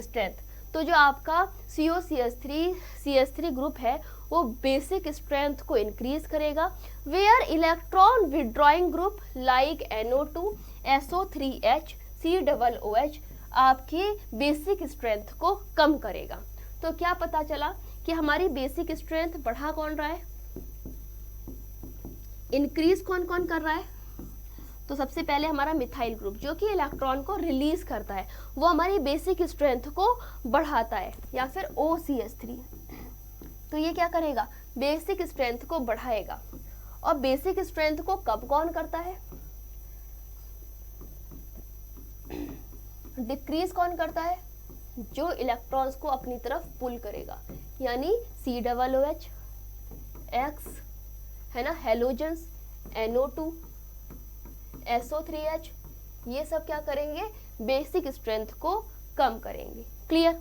strength. तो जो आपका COCH3 ग्रुप है वो बेसिक स्ट्रेंथ को इंक्रीज करेगा. Where electron withdrawing group like NO2 SO3H COOH आपकी बेसिक स्ट्रेंथ को कम करेगा. तो क्या पता चला कि हमारी बेसिक स्ट्रेंथ बढ़ा कौन रहा है, इंक्रीज कौन कौन कर रहा है? तो सबसे पहले हमारा मिथाइल ग्रुप जो कि इलेक्ट्रॉन को रिलीज करता है, वो हमारी बेसिक स्ट्रेंथ को बढ़ाता है, या फिर OCH3. तो ये क्या करेगा? बेसिक स्ट्रेंथ को बढ़ाएगा. और बेसिक स्ट्रेंथ को कब कौन करता है? डिक्रीज कौन करता है? जो इलेक्ट्रॉन्स को अपनी तरफ पुल करेगा, यानी COOH X, है ना, हेलोजेंस NO2 SO3H, ये सब क्या करेंगे? बेसिक स्ट्रेंथ को कम करेंगे. क्लियर?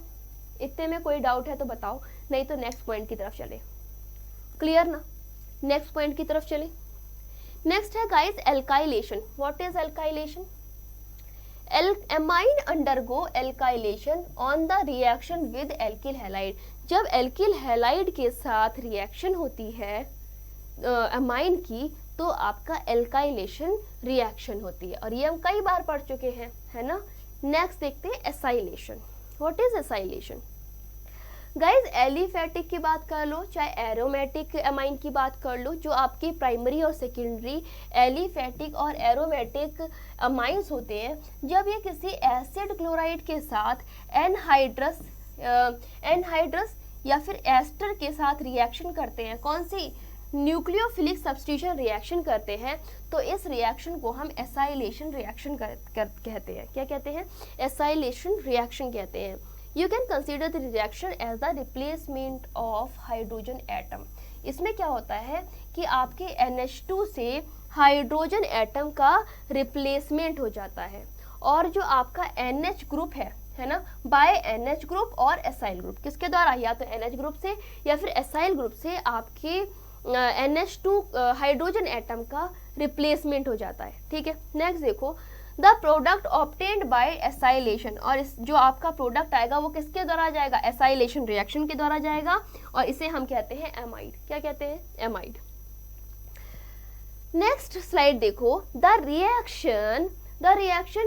इतने में कोई डाउट है तो बताओ, नहीं तो नेक्स्ट पॉइंट की तरफ चले. क्लियर ना? नेक्स्ट पॉइंट की तरफ चले. नेक्स्ट है guys alkylation. What is alkylation? Amine undergo alkylation on the reaction with alkyl halide. जब एल्किल हैलाइड के साथ रिएक्शन होती है एमाइन की, तो आपका एल्काइलेशन रिएक्शन होती है, और ये हम कई बार पढ़ चुके हैं, है ना. नेक्स्ट देखते हैं acylation. What is acylation? Guys aliphatic की बात कर लो, चाहे एरोमेटिक एमाइन की बात कर लो, जो आपके प्राइमरी और सेकेंडरी एलिफेटिक और एरोमेटिक अमाइंस होते हैं, जब ये किसी एसिड क्लोराइड के साथ एनहाइड्रस या फिर एस्टर के साथ रिएक्शन करते हैं, कौन सी? न्यूक्लियोफिलिक सब्स्टिट्यूशन रिएक्शन करते हैं, तो इस रिएक्शन को हम एसाइलेशन रिएक्शन कहते हैं. क्या कहते हैं? एसाइलेशन रिएक्शन कहते हैं. You can consider the reaction as the replacement of hydrogen atom. इसमें क्या होता है कि आपके NH2 से हाइड्रोजन एटम का रिप्लेसमेंट हो जाता है, और जो आपका NH ग्रुप है ना, बाय NH ग्रुप और एसाइल ग्रुप, किसके द्वारा? या तो NH ग्रुप से या फिर एसाइल ग्रुप से आपके NH2 हाइड्रोजन एटम का रिप्लेसमेंट हो जाता है. ठीक है. नेक्स्ट देखो, the product obtained by acylation, और इस जो आपका प्रोडक्ट आएगा वो किसके द्वारा जाएगा? एसाइलेशन रिएक्शन के द्वारा जाएगा, और इसे हम कहते हैं एमाइड. क्या कहते हैं? एमाइड. नेक्स्ट स्लाइड देखो, the reaction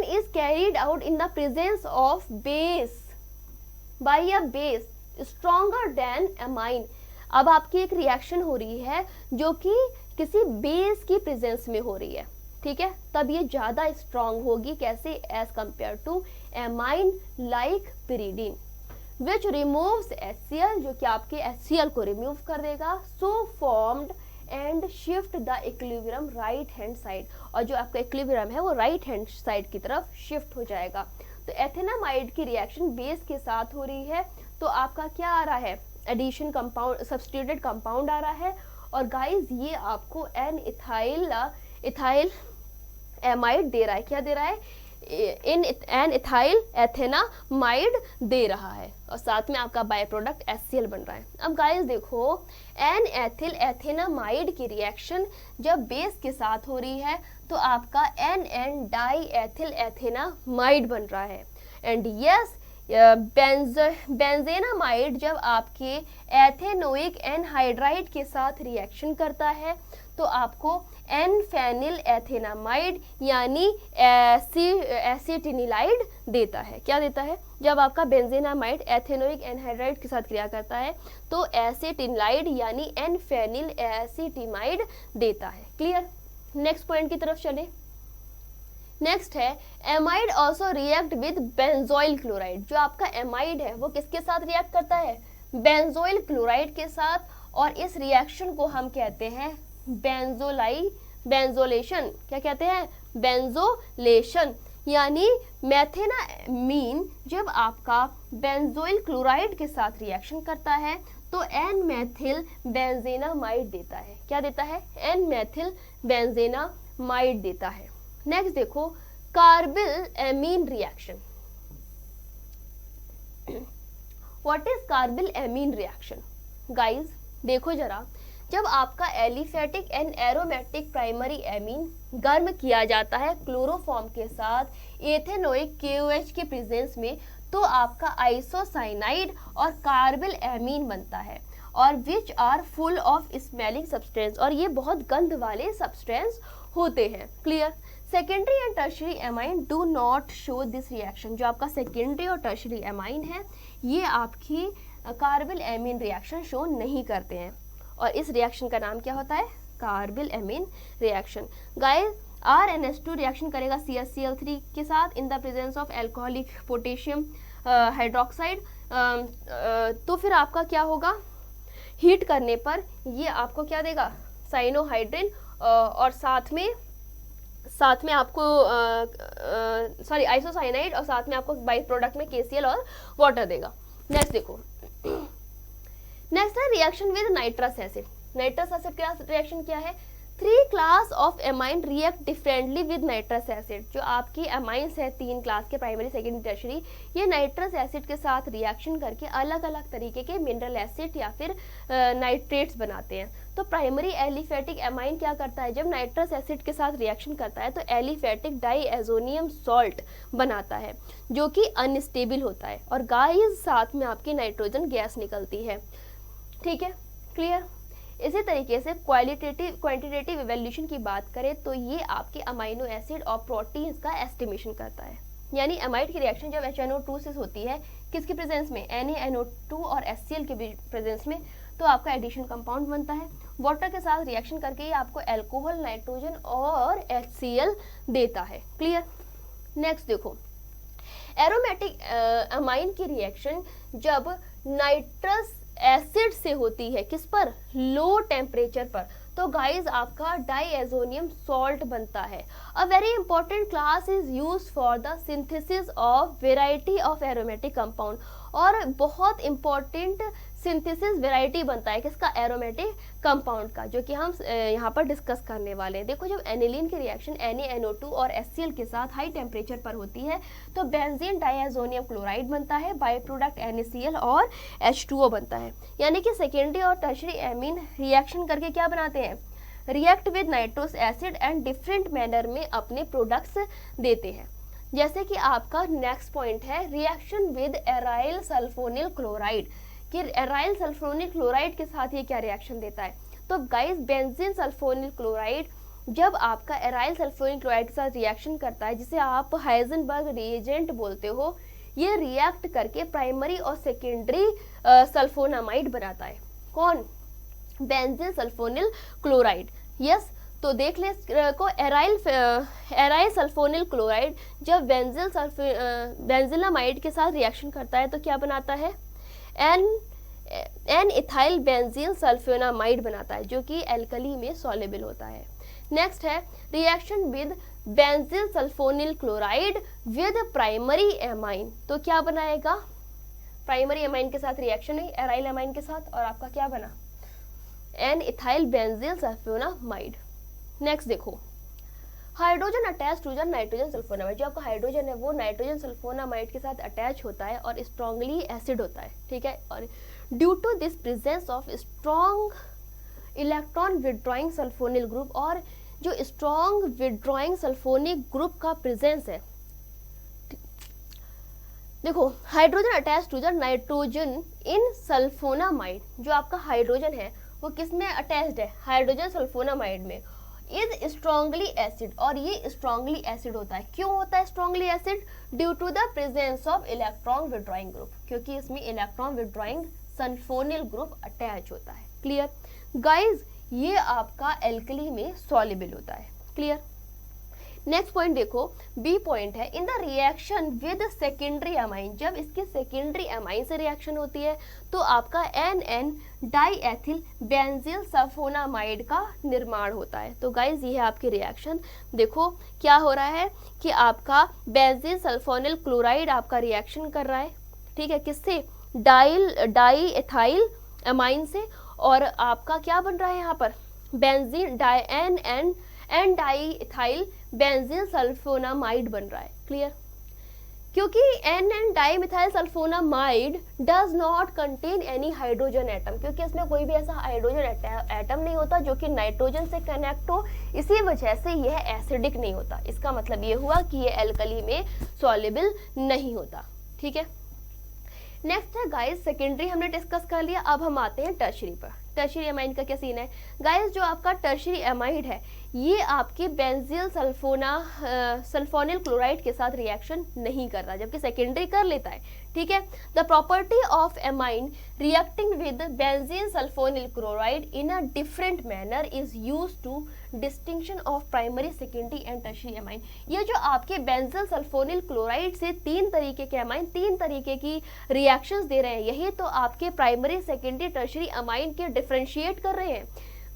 is carried out in the presence of base by a base stronger than amine. अब आपकी एक रिएक्शन हो रही है जो कि किसी बेस की प्रेजेंस में हो रही है, ठीक है, तब ये ज्यादा स्ट्रॉन्ग होगी. कैसे? As compare to amine like pyridine which removes HCl, जो कि आपके HCl को रिमूव कर देगा. So formed and shift the equilibrium right hand side, और जो आपका इक्विलिब्रियम है वो राइट हैंड साइड की तरफ शिफ्ट हो जाएगा. तो एथेनामाइड की रिएक्शन बेस के साथ हो रही है, तो आपका क्या आ रहा है? एडिशन कंपाउंड, सब्स्टिट्यूटेड कंपाउंड आ रहा है. और गाइस ये आपको एन इथाइल एमाइड दे रहा है. क्या दे रहा है? एन इथाइल एथेनामाइड दे रहा है, और साथ में आपका बाय प्रोडक्ट HCl बन रहा है. अब गाइस देखो, एन एथिल एथेनामाइड की रिएक्शन जब बेस के साथ हो रही है तो आपका एन डाई एथिल एथेनामाइड बन रहा है. एंड यस, बेंजेनामाइड जब आपके एथेनोइक एनहाइड्राइड के साथ रिएक्शन करता है तो आपको एन फेनिल एथेनामाइड यानी एसिटिनिलाइड देता है. क्या देता है? जब आपका बेंजीनामाइड एथेनोइक एनहाइड्राइड के साथ क्रिया करता है तो एसिटिलाइड यानी एनफेनिल एसिटिमाइड देता है। क्लियर? नेक्स्ट पॉइंट की तरफ चले। नेक्स्ट है amide also react with benzoyl chloride. जो आपका एमाइड है वो किसके साथ रिएक्ट करता है? बेंजोइल क्लोराइड के साथ, और इस रिएक्शन को हम कहते हैं बेंजोलेशन। क्या कहते हैं? बेंजोलेशन। यानी मेथेनामीन जब आपका बेंजोइल क्लोराइड के साथ रिएक्शन करता है तो एन मेथिल बेंजीनामाइड देता है। क्या देता है? एन मेथिल बेंजीनामाइड देता है। नेक्स्ट देखो carbyl amine reaction. What is carbyl amine reaction? Guys देखो जरा, जब आपका aliphatic and aromatic primary amine गर्म किया जाता है क्लोरोफॉर्म के साथ एथेनोइक KOH के प्रेजेंस में तो आपका आइसोसाइनाइड और कार्बिल एमीन बनता है, और which are full of smelling substance, और ये बहुत गंध वाले सब्सटेंस होते हैं। Clear? Secondary and tertiary amine do not show this reaction. जो आपका सेकेंडरी और टर्शरी एमाइन है ये आपकी कार्बिल एमीन रिएक्शन शो नहीं करते हैं, और इस रिएक्शन का नाम क्या होता है? Carbyl amine reaction. Guys RNH2 reaction करेगा CaCl3 के साथ इन the presence of alcoholic potassium hydroxide, तो फिर आपका क्या होगा? हीट करने पर ये आपको क्या देगा? साइनोहाइड्रिन, और साथ में आपको आइसोसाइनाइड, और साथ में आपको बाई प्रोडक्ट में KCl और वाटर देगा। नेक्स्ट देखो, नेक्स्ट है reaction with nitrous acid. Nitrous acid का रिएक्शन क्या है? 3 class of amine react differently with nitrous acid. जो आपकी एमाइंस है 3 क्लास के, प्राइमरी सेकेंडरी टर्शरी, ये नाइट्रस एसिड के साथ रिएक्शन करके अलग अलग तरीके के मिनरल एसिड या फिर नाइट्रेट्स बनाते हैं। तो प्राइमरी एलिफेटिक एमाइन क्या करता है? जब नाइट्रस एसिड के साथ रिएक्शन करता है तो एलिफेटिक डाईएजोनियम सॉल्ट बनाता है जो कि अनस्टेबल होता है, और गाइस साथ में आपकी नाइट्रोजन गैस निकलती है। ठीक है? क्लियर? इसी तरीके से क्वांटिटेटिव इवैल्यूएशन की बात करें तो ये आपके अमाइनो एसिड और प्रोटीन्स का एस्टिमेशन करता है। यानी एमाइड की रिएक्शन जब HNO2 से होती है, किसके प्रेजेंस में? NaNO2 और HCl के प्रेजेंस में, तो आपका एडिशन कंपाउंड बनता है। वाटर के साथ रिएक्शन करके ये आपको एल्कोहल, नाइट्रोजन और HCl देता है। क्लियर? नेक्स्ट देखो, एरोमेटिक अमाइन की रिएक्शन जब नाइट्रस एसिड से होती है, किस पर? लो टेम्परेचर पर, तो गाइज आपका डाईएजोनियम सॉल्ट बनता है। A very important class is used for the synthesis of variety of aromatic compound, और बहुत इंपॉर्टेंट सिंथेसिस वेराइटी बनता है किसका? एरोमेटिक कंपाउंड का, जो कि हम यहाँ पर डिस्कस करने वाले हैं। देखो, जब एनिलीन की रिएक्शन NaNO2 और HCl के साथ हाई टेम्परेचर पर होती है तो बेंजीन डाईएजोनियम क्लोराइड बनता है, बाई प्रोडक्ट NaCl और H2O बनता है। यानी कि सेकेंडरी और टर्शरी एमीन रिएक्शन करके क्या बनाते हैं? React with nitrous acid and different manner में अपने प्रोडक्ट्स देते हैं। जैसे कि आपका नेक्स्ट पॉइंट है reaction with aryl sulphonyl chloride, कि एराइल सल्फोनिल क्लोराइड के साथ ये क्या रिएक्शन देता है? तो गाइस बेंजीन सल्फोनिल क्लोराइड जब आपका एराइल सल्फोनिल क्लोराइड के साथ रिएक्शन करता है, जिसे आप हाइजेनबर्ग रिएजेंट बोलते हो, ये रिएक्ट करके प्राइमरी और सेकेंडरी सल्फोनामाइड बनाता है। कौन? Benzene sulphonyl chloride. यस, तो देख ले को एराइल सल्फोनिल क्लोराइड जब बेंजीनामाइड के साथ रिएक्शन करता है तो क्या बनाता है? एन इथाइल बेंजीन सल्फोनामाइड बनाता है, जो कि एल्कली में सॉल्युबल होता है। नेक्स्ट है reaction with benzene sulphonyl chloride with primary amine, तो क्या बनाएगा? प्राइमरी एमाइन के साथ रिएक्शन हुई एराइल एमाइन के साथ, और आपका क्या बना? N ethyl benzene sulfonamide. Next देखो, hydrogen attach to the nitrogen sulfonamide. जो आपका हाइड्रोजन है वो नाइट्रोजन सल्फोनामाइड के साथ अटैच होता है और स्ट्रांगली एसिड होता है। ठीक है? और due to this presence of strong electron withdrawing sulfonyl group, और जो स्ट्रॉन्ग विड्रॉइंग सल्फोनिक ग्रुप का प्रेजेंस है, देखो hydrogen attach to the nitrogen in sulfonamide, जो आपका हाइड्रोजन है वो किस में अटैच्ड है? हाइड्रोजन सल्फोनामाइड में। इज स्ट्रॉन्गली एसिड, और ये स्ट्रॉन्गली एसिड होता है। क्यों होता है strongly acid? Due to the presence of electron withdrawing group, क्योंकि इसमें electron withdrawing sulfonyl group attach होता है। क्लियर गाइज, ये आपका एल्कली में सॉल्युबल होता है। क्लियर। नेक्स्ट पॉइंट देखो, बी पॉइंट है, in the reaction with secondary amine, जब इसकी सेकेंडरी अमाइन से रिएक्शन होती है तो आपका NN डाईएथिल बेंजील सल्फोनामाइड का निर्माण होता है। तो गाइज ये है आपकी रिएक्शन। देखो क्या हो रहा है कि आपका बेंजील सल्फोनिल क्लोराइड आपका रिएक्शन कर रहा है, ठीक है, किससे? डाईएथाइल अमाइन से, और आपका क्या बन रहा है यहाँ पर? Benzene N diethyl benzyl sulfonamide बन रहा है। क्लियर। क्योंकि NN dimethyl sulfonamide does not contain any hydrogen atom, क्योंकि इसमें कोई भी ऐसा हाइड्रोजन एटम नहीं होता जो कि नाइट्रोजन से कनेक्ट हो, इसी वजह से यह एसिडिक नहीं होता। इसका मतलब ये हुआ कि ये एल्कली में सॉल्युबल नहीं होता। ठीक है। नेक्स्ट है गाइस, सेकेंडरी हमने डिस्कस कर लिया, अब हम आते हैं टर्शरी पर। टर्शरी अमाइन का क्या सीन है गाइस? जो आपका टर्शरी अमाइड है ये आपके बेंजील सल्फोनिल क्लोराइड के साथ रिएक्शन नहीं कर रहा, जबकि सेकेंडरी कर लेता है। ठीक है। The property of amine reacting with benzyl sulfonyl chloride in a different manner is used to distinction of primary, secondary and tertiary amine. ये जो आपके बेंजील सल्फोनिल क्लोराइड से तीन तरीके के अमाइन, तीन तरीके की रिएक्शंस दे रहे हैं, यही तो आपके प्राइमरी, सेकेंडरी, टर्शरी अमाइन के डिफरेंशिएट कर रहे हैं।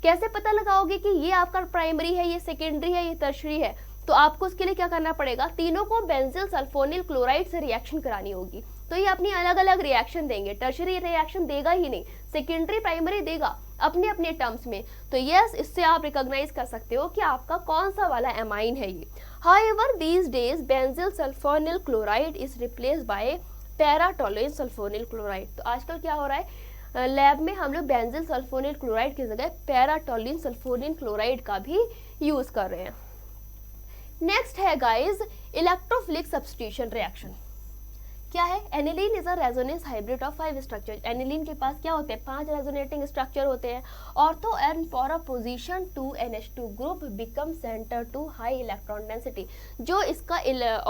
कैसे पता लगाओगे कि ये आपका प्राइमरी है, ये सेकेंडरी है, ये टर्शरी है? तो आपको उसके लिए क्या करना पड़ेगा? तीनों को बेंजील सल्फोनिल क्लोराइड से रिएक्शन करानी होगी, तो ये अपनी अलग अलग रिएक्शन देंगे। टर्शरी रिएक्शन देगा ही नहीं, सेकेंडरी प्राइमरी देगा अपने अपने टर्म्स में। तो यस, इससे आप रिकॉग्नाइज कर सकते हो कि आपका कौन सा वाला एमाइन है ये। However these days benzyl sulfonyl chloride is replaced by paratoluene sulfonyl chloride. तो आजकल क्या हो रहा है, लैब में हम लोग बेंजील सल्फोनिल क्लोराइड की जगह पैराटोलुइन सल्फोनिल क्लोराइड का भी यूज कर रहे हैं। नेक्स्ट है गाइस इलेक्ट्रोफिलिक सब्स्टिट्यूशन रिएक्शन। क्या है? Aniline is a resonance hybrid of 5 structure. Aniline के पास क्या होते हैं? 5 रेजोनेटिंग स्ट्रक्चर होते हैं। Ortho and para position 2 NH2 group become centre to high electron density. जो इसका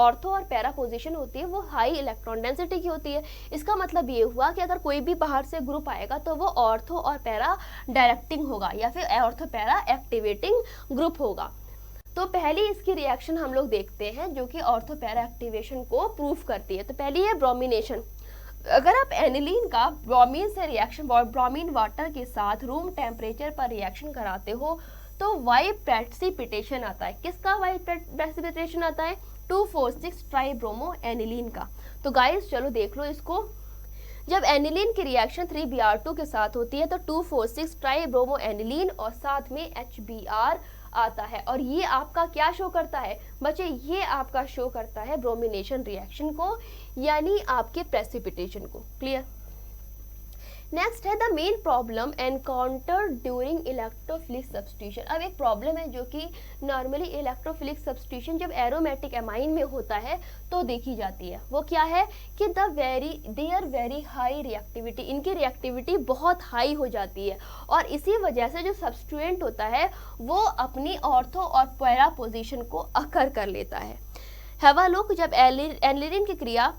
ऑर्थो और पैरा पोजीशन होती है वो हाई इलेक्ट्रॉन डेंसिटी की होती है। इसका मतलब ये हुआ कि अगर कोई भी बाहर से ग्रुप आएगा तो वो ऑर्थो और पैरा डायरेक्टिंग होगा या फिर ऑर्थो पैरा एक्टिवेटिंग ग्रुप होगा। तो पहली इसकी रिएक्शन हम लोग देखते हैं जो कि ऑर्थो पैरा एक्टिवेशन को प्रूफ करती है। तो पहली है ब्रोमिनेशन। अगर आप एनिलीन का ब्रोमीन से रिएक्शन, ब्रोमीन वाटर के साथ रूम टेम्परेचर पर रिएक्शन कराते हो तो वाइट प्रेसिपिटेशन आता है। किसका वाइट प्रेसिपिटेशन आता है? 2,4,6 ट्राइब्रोमो एनिलीन का। तो गाइस चलो देख लो इसको। जब एनिलीन की रिएक्शन 3Br2 के साथ होती है तो 2,4,6 ट्राइब्रोमो एनिलीन और साथ में HBr आता है, और ये आपका क्या शो करता है बच्चे? ये आपका शो करता है ब्रोमिनेशन रिएक्शन को, यानी आपके प्रेसिपिटेशन को। क्लियर। नेक्स्ट है the main problem encounter during electrophilic substitution. अब एक प्रॉब्लम है जो कि नॉर्मली इलेक्ट्रोफिलिक सब्स्टिट्यूशन जब एरोमेटिक एमाइन में होता है तो देखी जाती है। वो क्या है कि देयर वेरी हाई रिएक्टिविटी, इनकी रिएक्टिविटी बहुत हाई हो जाती है और इसी वजह से जो सब्स्टिट्यूएंट होता है वो अपनी ऑर्थो और पैरा पोजीशन को अकर कर लेता है। हैव अ लुक, जब एनिलीन की क्रिया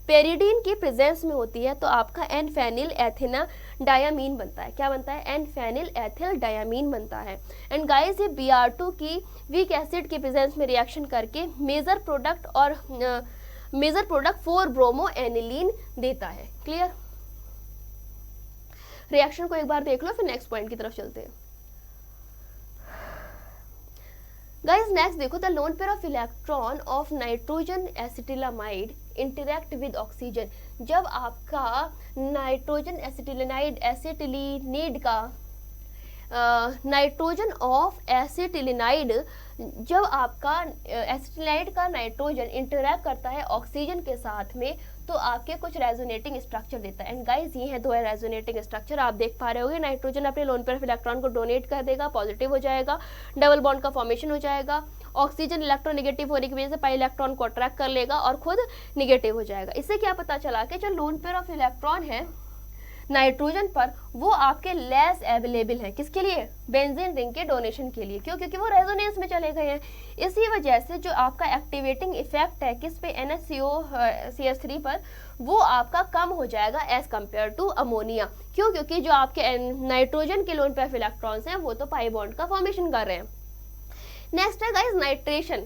पेरिडीन की प्रेजेंस में होती है तो आपका एन फेनिल एथिना डायामीन बनता है। क्या बनता है? एन फेनिल एथिल डायामीन बनता है। एंड गाइस ये Br2 की वीक एसिड की प्रेजेंस में रिएक्शन करके मेजर प्रोडक्ट 4 ब्रोमो एनिलीन देता है। क्लियर। रिएक्शन को एक बार देख लो फिर नेक्स्ट पॉइंट की तरफ चलते हैं। गाइस नेक्स्ट देखो, the lone pair of electron of nitrogen acetylamide interact with oxygen. जब आपका नाइट्रोजन एसिटिलिनाइड का नाइट्रोजन ऑफ एसिटिलिनाइड, जब आपका एसिटिलाइड का नाइट्रोजन इंटरेक्ट करता है ऑक्सीजन के साथ में तो आपके कुछ रेजोनेटिंग स्ट्रक्चर देता है। एंड गाइस ये है 2 रेजोनेटिंग स्ट्रक्चर, आप देख पा रहे होगे। नाइट्रोजन अपने लोन पेयर ऑफ इलेक्ट्रॉन को डोनेट कर देगा, पॉजिटिव हो जाएगा, डबल बॉन्ड का फॉर्मेशन हो जाएगा। ऑक्सीजन इलेक्ट्रॉन निगेटिव होने की वजह से पाई इलेक्ट्रॉन को अट्रैक्ट कर लेगा और खुद निगेटिव हो जाएगा। इससे क्या पता चला कि जो लोन पेयर ऑफ इलेक्ट्रॉन है नाइट्रोजन पर वो आपके लेस अवेलेबल हैं। किसके लिए? बेंजीन रिंग के डोनेशन के लिए। क्यों? क्योंकि वो रेजोनेंस में चले गए हैं। इसी वजह से जो आपका एक्टिवेटिंग इफेक्ट है किस पे, NaCO3 पर, वो आपका कम हो जाएगा एज कम्पेयर टू अमोनिया। क्यों? क्योंकि जो आपके नाइट्रोजन के लोन पेयर इलेक्ट्रॉन्स हैं वो तो पाई बॉन्ड का फॉर्मेशन कर रहे हैं। नेक्स्ट है guys nitration.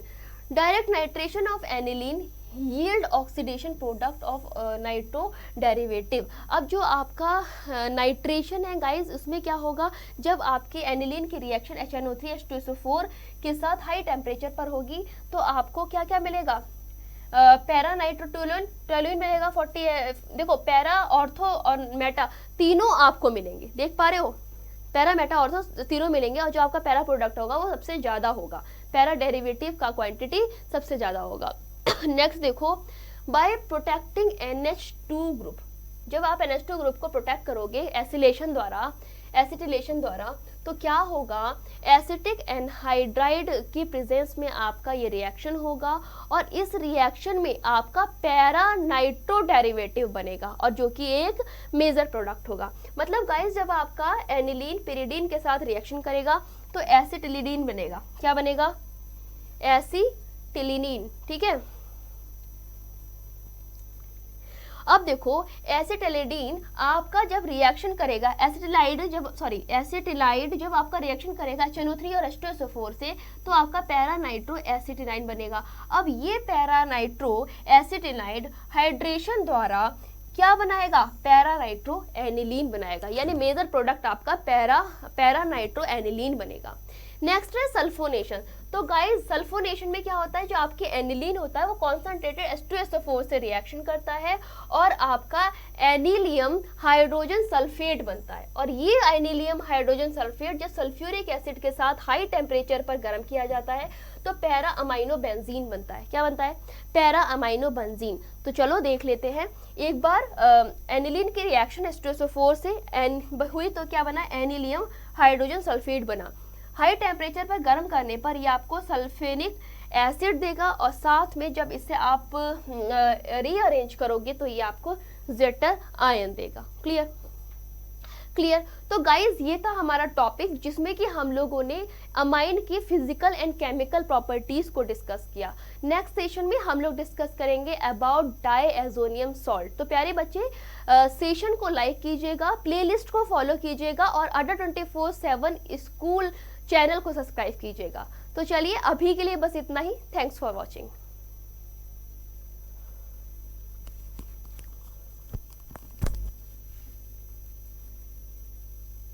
Direct nitration of aniline yield oxidation product of nitro derivative. अब जो आपका नाइट्रेशन है गाइस, उसमें क्या होगा, जब आपके एनिलीन की रिएक्शन HNO3H2SO4 के साथ हाई टेम्परेचर पर होगी तो आपको क्या क्या मिलेगा? पैरा नाइट्रोटोलुइन मिलेगा 40। देखो पैरा, ऑर्थो और मेटा तीनों आपको मिलेंगे, देख पा रहे हो, पैरा मेटा ऑर्थो तीनों मिलेंगे, और जो आपका पैरा प्रोडक्ट होगा वो सबसे ज़्यादा होगा, पैरा डेरिवेटिव का क्वांटिटी सबसे ज़्यादा होगा। नेक्स्ट देखो, बाय प्रोटेक्टिंग NH2 ग्रुप, जब आप NH2 ग्रुप को प्रोटेक्ट करोगे एसिलेशन द्वारा, एसिटिलेशन द्वारा, तो क्या होगा, एसिटिक एनहाइड्राइड की प्रेजेंस में आपका ये रिएक्शन होगा और इस रिएक्शन में आपका पैरा नाइट्रो डेरिवेटिव बनेगा और जो कि एक मेजर प्रोडक्ट होगा। मतलब गाइस जब आपका एनिलीन पिरिडीन के साथ रिएक्शन करेगा तो एसिटिलिडीन बनेगा। क्या बनेगा? एसिटिलिनीन। ठीक है। अब देखो एसिटिलिडीन आपका जब रिएक्शन करेगा, एसिटिलाइड जब आपका रिएक्शन करेगा HNO3 और H2SO4 से, तो आपका पैरा नाइट्रो एसिटिलाइन बनेगा। अब ये पैरा नाइट्रो एसिटिलाइड हाइड्रेशन द्वारा क्या बनाएगा? पैरा नाइट्रो एनिलीन बनाएगा, यानी मेजर प्रोडक्ट आपका पैरा नाइट्रो एनिलीन बनेगा। नेक्स्ट है सल्फोनेशन। तो गाइस सल्फोनेशन में क्या होता है, जो आपके एनिलीन होता है वो कॉन्सेंट्रेटेड H2SO4 से रिएक्शन करता है और आपका एनिलियम हाइड्रोजन सल्फेट बनता है, और ये एनिलियम हाइड्रोजन सल्फेट जब सल्फ्यूरिक एसिड के साथ हाई टेम्परेचर पर गर्म किया जाता है तो पैरा अमाइनो बेंजीन बनता है। क्या बनता है? Para amino benzene. तो चलो देख लेते हैं एक बार। एनिलीन की रिएक्शन H2SO4 से हुई तो क्या बना? एनिलियम हाइड्रोजन सल्फेट बना। हाई टेम्परेचर पर गर्म करने पर ये आपको सल्फेनिक एसिड देगा और साथ में जब इसे आप रीअरेंज करोगे तो ये आपको जेटर आयन देगा। क्लियर। तो गाइज ये था हमारा टॉपिक जिसमें कि हम लोगों ने अमाइन की फिजिकल एंड केमिकल प्रॉपर्टीज को डिस्कस किया। नेक्स्ट सेशन में हम लोग डिस्कस करेंगे अबाउट डाईएजोनियम सॉल्ट। तो प्यारे बच्चे सेशन को लाइक कीजिएगा, प्लेलिस्ट को फॉलो कीजिएगा और अडर 24/7 स्कूल चैनल को सब्सक्राइब कीजिएगा। तो चलिए अभी के लिए बस इतना ही। Thanks for watching.